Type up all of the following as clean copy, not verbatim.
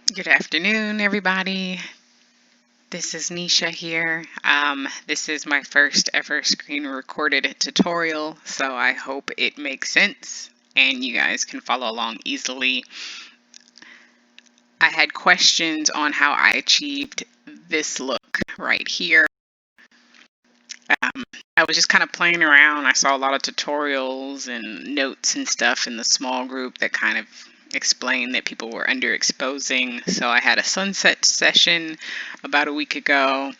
Good afternoon, everybody. This is Nisha here. This is my first ever screen recorded tutorial, so I hope it makes sense and you guys can follow along easily. I had questions on how I achieved this look right here. I was just kind of playing around. I saw a lot of tutorials and notes and stuff in the small group that kind of explained that people were underexposing. So I had a sunset session about a week ago.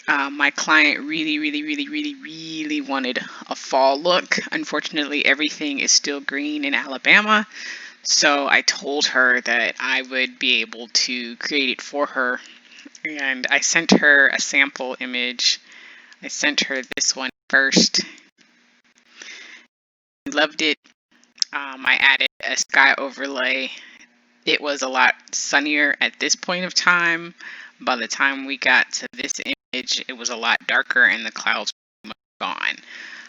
My client really wanted a fall look. Unfortunately, everything is still green in Alabama. So I told her that I would be able to create it for her. And I sent her a sample image. I sent her this one first. Loved it. I added a sky overlay. It was a lot sunnier at this point of time. By the time we got to this image, it was a lot darker and the clouds were gone.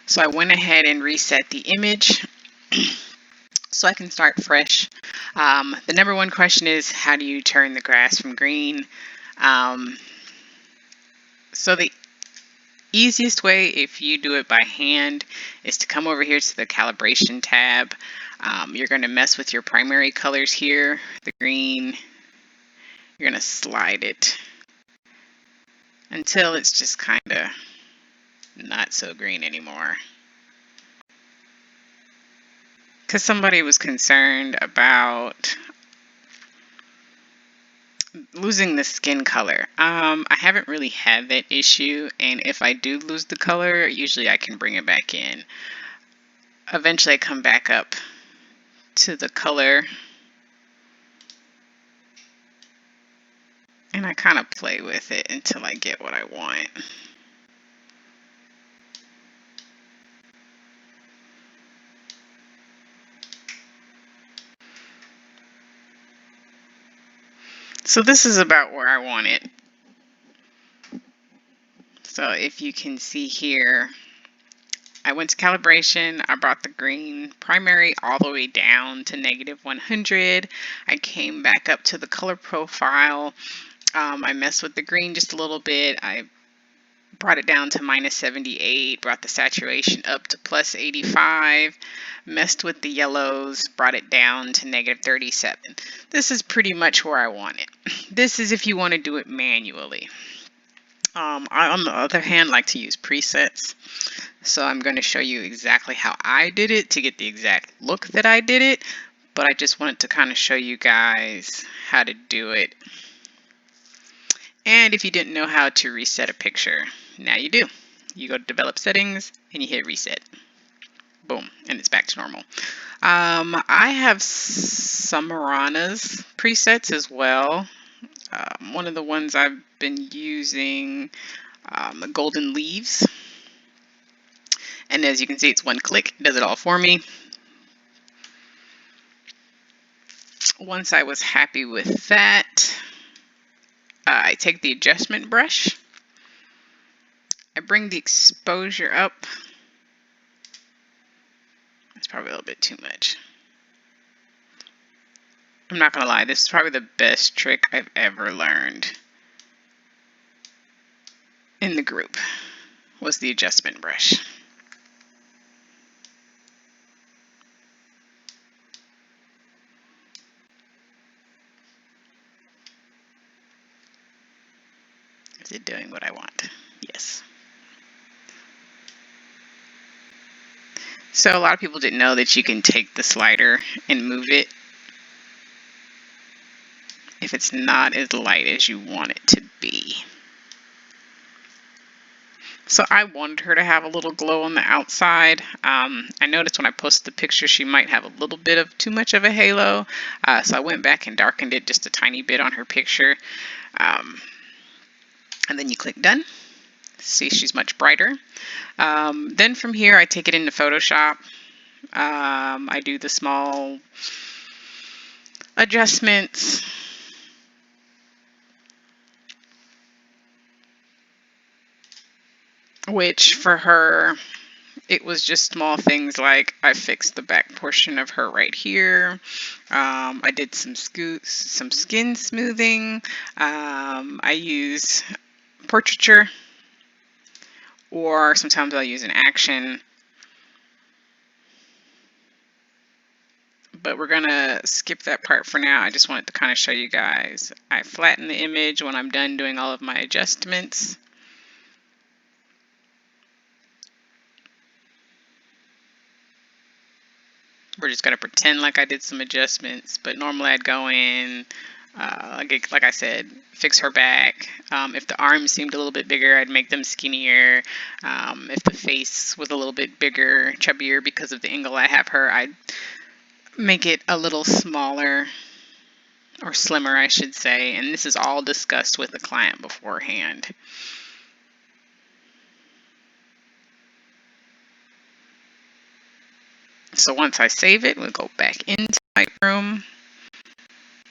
So I went ahead and reset the image so I can start fresh. The number one question is, how do you turn the grass from green? So the easiest way, if you do it by hand, is to come over here to the calibration tab. You're going to mess with your primary colors here, the green. You're going to slide it until it's just kind of not so green anymore. Because somebody was concerned about losing the skin color. I haven't really had that issue, and if I do lose the color, usually I can bring it back in. Eventually I come back up to the color and I kind of play with it until I get what I want. So this is about where I want it. So if you can see here, I went to calibration. I brought the green primary all the way down to -100. I came back up to the color profile. I messed with the green just a little bit. I brought it down to -78, brought the saturation up to +85, messed with the yellows, brought it down to -37. This is pretty much where I want it. This is if you want to do it manually. I, on the other hand, like to use presets. So I'm going to show you exactly how I did it to get the exact look that I did it. But I just wanted to kind of show you guys how to do it. And if you didn't know how to reset a picture, now you do. You go to develop settings and you hit reset. Boom, and it's back to normal. I have Summerana's presets as well. One of the ones I've been using, Golden Leaves. And as you can see, it's one click, it does it all for me. Once I was happy with that, I take the adjustment brush. I bring the exposure up. It's probably a little bit too much. I'm not gonna lie, this is probably the best trick I've ever learned in the group, was the adjustment brush. Is it doing what I want? Yes. So a lot of people didn't know that you can take the slider and move it if it's not as light as you want it to be. So I wanted her to have a little glow on the outside. I noticed when I posted the picture she might have a little bit of too much of a halo. So I went back and darkened it just a tiny bit on her picture. And then you click done. See, she's much brighter. Then from here I take it into Photoshop. I do the small adjustments. Which for her, it was just small things like I fixed the back portion of her right here. I did some skin smoothing. I use portraiture, or sometimes I'll use an action. But we're gonna skip that part for now. I just wanted to kind of show you guys. I flatten the image when I'm done doing all of my adjustments. We're just gonna pretend like I did some adjustments, but normally I'd go in, like I said, fix her back. If the arms seemed a little bit bigger, I'd make them skinnier. If the face was a little bit bigger, chubbier because of the angle I have her, I'd make it a little smaller, or slimmer, I should say. And this is all discussed with the client beforehand. So once I save it, we'll go back into Lightroom.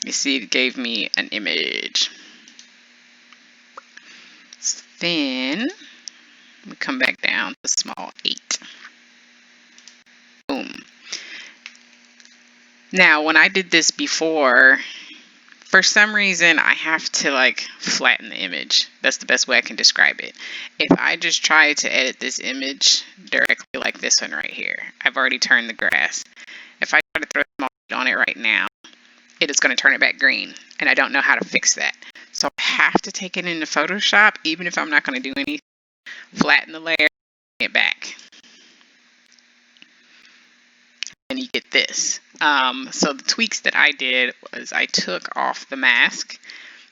You see it gave me an image. Then we come back down to small 8. Boom. Now, when I did this before, for some reason, I have to like flatten the image. That's the best way I can describe it. If I just try to edit this image directly like this one right here, I've already turned the grass. If I try to throw small on it right now, it is going to turn it back green, and I don't know how to fix that. So I have to take it into Photoshop, even if I'm not going to do anything, flatten the layer, bring it back. And you get this. So the tweaks that I did was I took off the mask.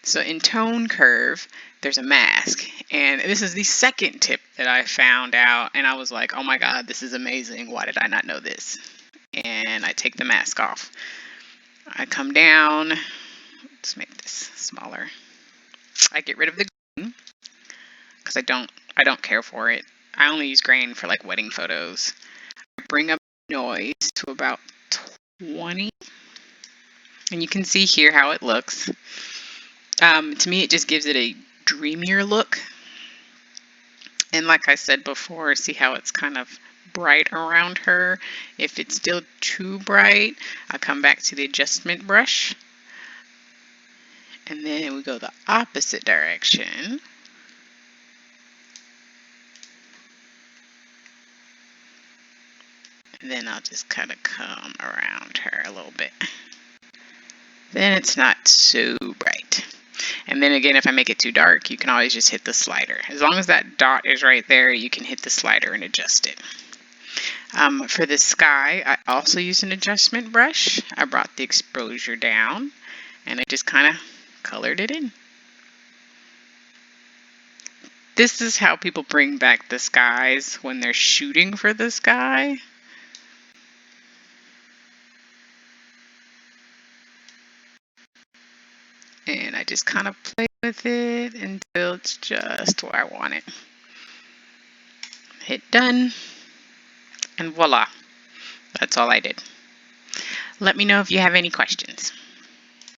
So in tone curve, there's a mask. And this is the second tip that I found out. And I was like, oh my God, this is amazing. Why did I not know this? And I take the mask off. I come down. Let's make this smaller. I get rid of the grain because I don't care for it. I only use grain for like wedding photos. I bring up noise to about 20, and you can see here how it looks. To me, it just gives it a dreamier look. And like I said before, see how it's kind of bright around her. If it's still too bright, I come back to the adjustment brush, and then we go the opposite direction. And then I'll just kind of come around her a little bit. Then it's not so bright. And then again, if I make it too dark, you can always just hit the slider. As long as that dot is right there, you can hit the slider and adjust it. For the sky, I also use an adjustment brush. I brought the exposure down, and I just kind of colored it in. This is how people bring back the skies when they're shooting for the sky. And I just kind of play with it until it's just where I want it. Hit done, and voila, that's all I did. Let me know if you have any questions.